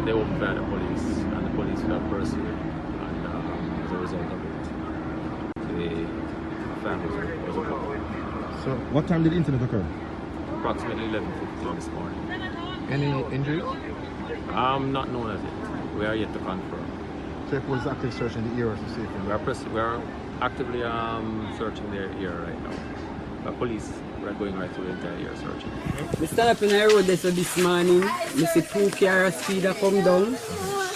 they opened fire on the police, and the police got pursued, and as a result of it, the family was recovered. So, what time did the incident occur? Approximately 11:50 this morning. Any injuries? Not known as yet. We are yet to confirm. So, if was active searching the area to see if We are actively searching the area right now. The police are going right through the entire area searching. We stand up in the road this morning. I see 2 cars speeder come down.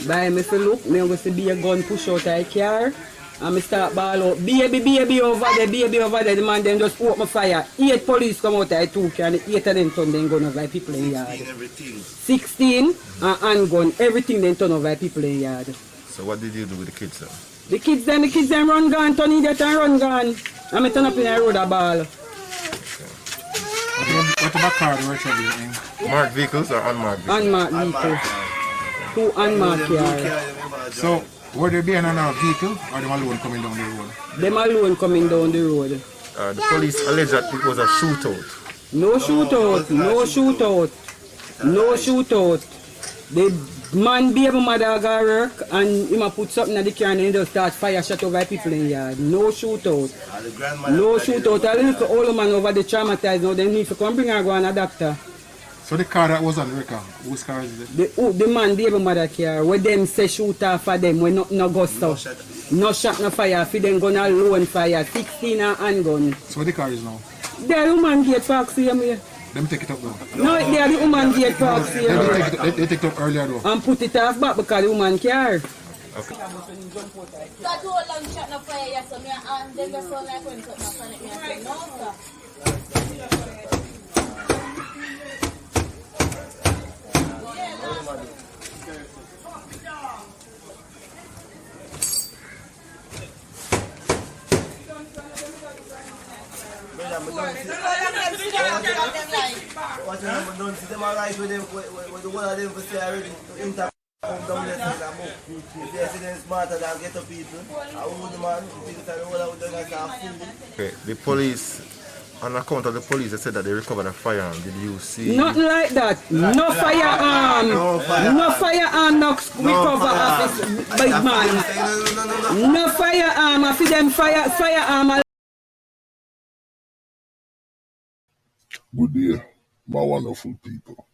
By me for look, me go see be a gun push out of a car. And I start ball out, baby over there, baby over there. The man then just open fire. 8 police come out of the 2 cars and 8 of them turn then gun over like people in the yard. 16 and handgun, everything then turn over like people in the yard. So what did you do with the kids then? The kids then run gone, turn idiot and run gone. And I turn up in the road a ball. What about car they were traveling? Marked vehicles or unmarked vehicles? Unmarked vehicles. 2 unmarked cars. So, were they being on a vehicle or them alone coming down the road? Them alone coming down the road. The police alleged that it was a shootout. No shootout, no shootout, no shootout. The man baby mother got work and he put something in the car and he just start fire shot over people in the yard. No shootout. No shootout. I look at all the man over the traumatized now, they need to come bring her go on a doctor. So the car that was on the record, whose car is it? The man baby mother car, where them say shoot off for them, when nothing no go stuff. No shot, no fire, for them gun alone fire, 16 and handgun. So where the car is now? They're the woman gate park same way. Them take it up though? No, they're the woman gate park same way. They take it up earlier though? And put it off back because the woman car. Okay. So I do a long shot no fire, yes, so me and then the sun like when something up on it, me I say, no, sir. What you don't see them arrive with them, with the one of them for say already, inter come down there and move. If they see them smarter than ghetto people, I would man, people say the whole of them as a fool. Okay, the police, on account of the police, they said that they recovered a firearm. Did you see? Nothing like that. No firearm. No firearm, no recover office, big man. No firearm. I see them firearm. Good day, my wonderful people.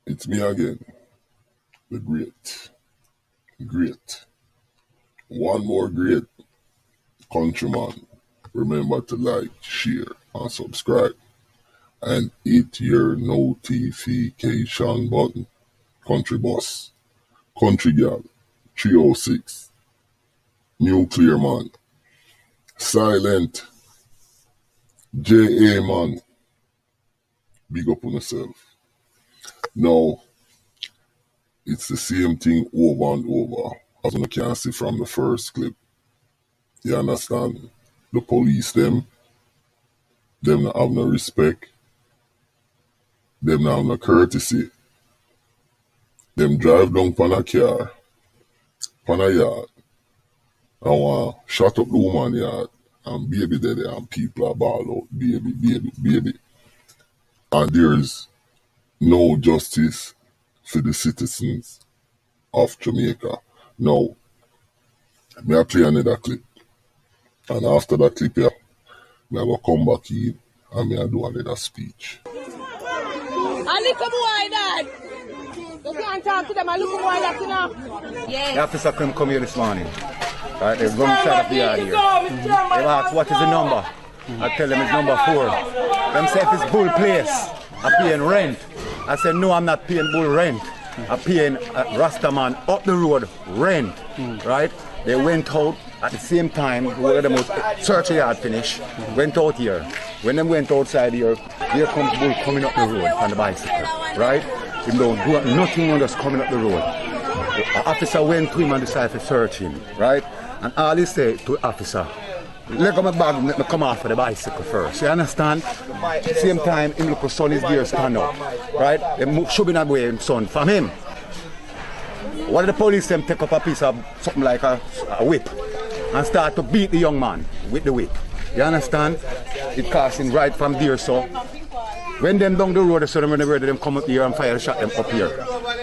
It's me again, the great. One more great countryman. Remember to like, share, and subscribe. And hit your notification button. Country Boss, Country Girl, 306, Nuclear Man, Silent, J.A. Man. Big up on yourself. Now, it's the same thing over and over, as you can see from the first clip. You understand? The police, them not have no respect. Them not have no courtesy. Them drive down pan a car, pan a yard, and shut up the woman yard, and baby there and people are ball out, baby. And there's no justice for the citizens of Jamaica. Now, may I play another clip? And after that clip here, may I go come back in and may I do another speech. A little boy that. You can't talk to them, a little boy that, you know. Yes. The officer come here this morning. Right, they're going to start up the yard here. They ask what is the number. I tell them it's number 4. Them say if it's bull place, I'm paying rent. I said no, I'm not paying bull rent. I'm paying Rastaman up the road rent. Right? They went out at the same time where the most search yard finished. Went out here. When they went outside here comes bull coming up the road on the bicycle. Right? He don't do nothing on just coming up the road. The officer went to him and decided to search him. Right? And all he said to the officer, let go my bag, let me come off for the bicycle first. You understand? Same time, him look son is there stand up. Right? They should be not away son from him. One of the police them take up a piece of something like a whip and start to beat the young man with the whip. You understand? It cost him right from there, so when them down the road, so them when they come up here and fire shot them up here.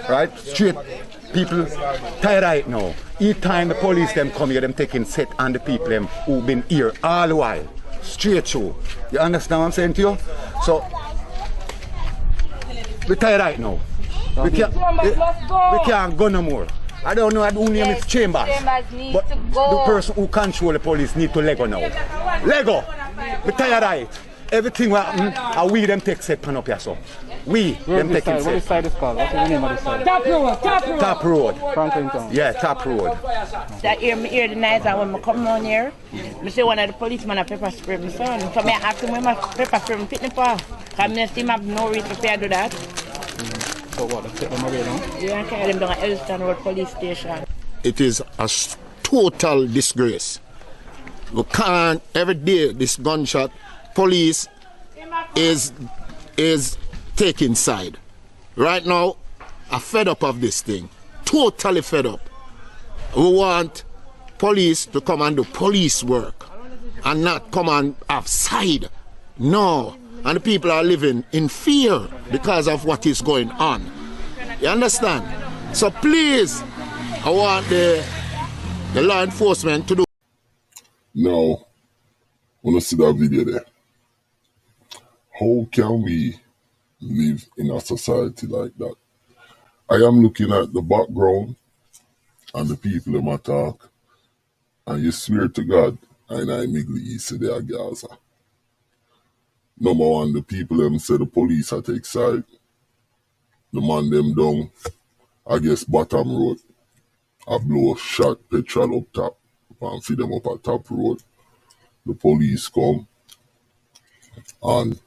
right? Straight people tired right now. Each time the police them come here, them taking set on the people them who been here all the while. Straight through. You understand what I'm saying to you? So we tired right now. We can't go no more. I don't know who name is Chambers. But the person who control the police need to Lego now. Lego! We tired right. Everything what happen, and we them take set pan up here so. We them taking set. What side is called? What's the name of the side? Top road. Top road. Franklin Town. Yeah, Top road. That here the night and when I come down here, I see one of the policemen a pepper spray my son. So I ask him when my pepper spray my pitney for. Because I still have no reason to do that. So what, let's take them away now? Yeah, I carry them down at Elston Road police station. It is a total disgrace. We can't, every day this gunshot, police is taking side. Right now, I'm fed up of this thing. Totally fed up. We want police to come and do police work and not come and have side. No. And the people are living in fear because of what is going on. You understand? So please, I want the law enforcement to do. Now, when I see that video there, how can we live in a society like that? I am looking at the background and the people them attack, and you swear to God, and I Middle East they are Gaza. Number one, the people them say the police are take side. The man them down, I guess bottom road. I blow shot petrol up top and feed them up at top road. The police come and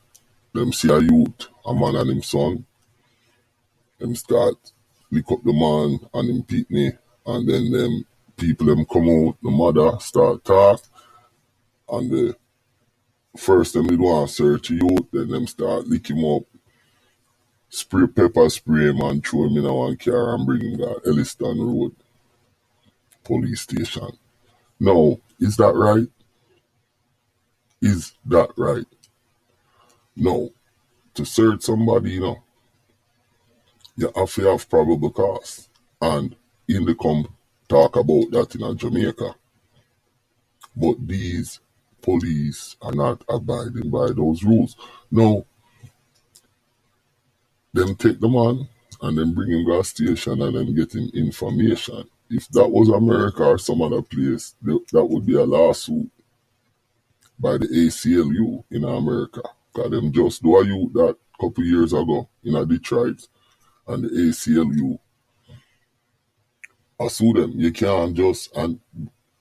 them see a youth, a man and him son. Them start lick up the man and him pitney, and then them people them come out, the mother start talk, and the first them did want to search the youth, then them start lick him up, spray pepper spray him and throw him in a one car and bring him to Elliston Road police station. Now, is that right? Is that right? No. To search somebody, you have to have probable cause. And in the talk about that in Jamaica. But these police are not abiding by those rules. Now, them take the man and then bring him to a station and then get him information. If that was America or some other place, that would be a lawsuit by the ACLU in America. Because them just do a youth that a couple years ago in Detroit, and the ACLU sue them. You can't just,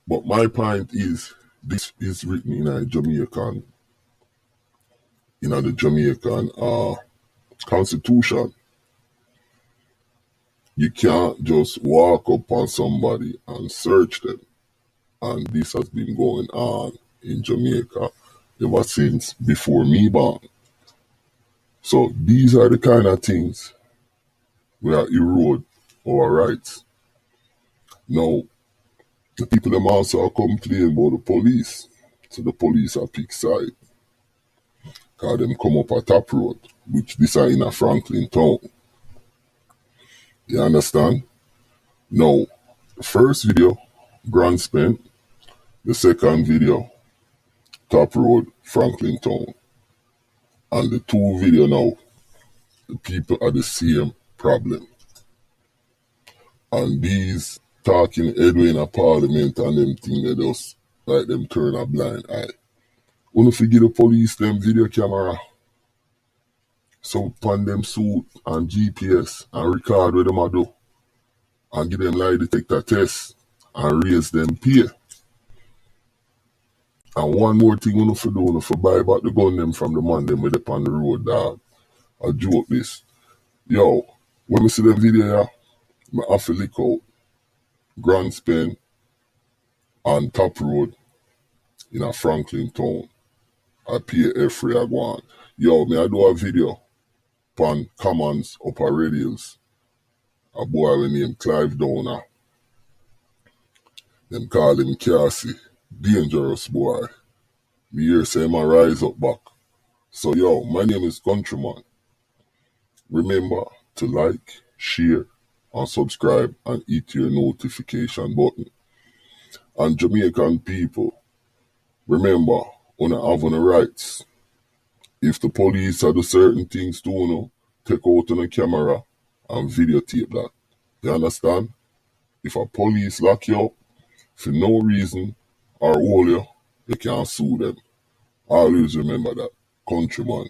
but my point is, this is written in a Jamaican, the Jamaican Constitution. You can't just walk up on somebody and search them. And this has been going on in Jamaica ever since before me born. So these are the kind of things where erode our rights. Now, the people them also complain about the police. So the police are pick side. Because them come up a top road, which this are in a Franklin Town. You understand? Now, the first video, Grand Spent. The second video, Top Road, Franklin Town. And the two video now, the people are the same problem. And these talking headway in a parliament and them thing, they just like them turn a blind eye. Wanna forget the police them video camera. So pan them suit and GPS and record what them a do. And give them lie detector test and raise them pay. And one more thing we have to do, we have to buy back the gun them from the man them with up on the road, dog. I joke this. Yo, when we see the video here, I have to lick out Grand Spend on Top Road in a Franklin Town. I pay every I go on. Yo, me I do a video on Commons Upper Radials. A boy we name Clive Downer. Them call him Cassie. Dangerous boy. Me hear say him a rise up back. So yo, my name is COUNTRYMAN. Remember to like, share, and subscribe and hit your notification button. And Jamaican people, remember, you have your rights. If the police do certain things to you, take out on a camera and videotape that. You understand? If a police lock you up for no reason or hold you, you can't sue them. Always remember that, countryman.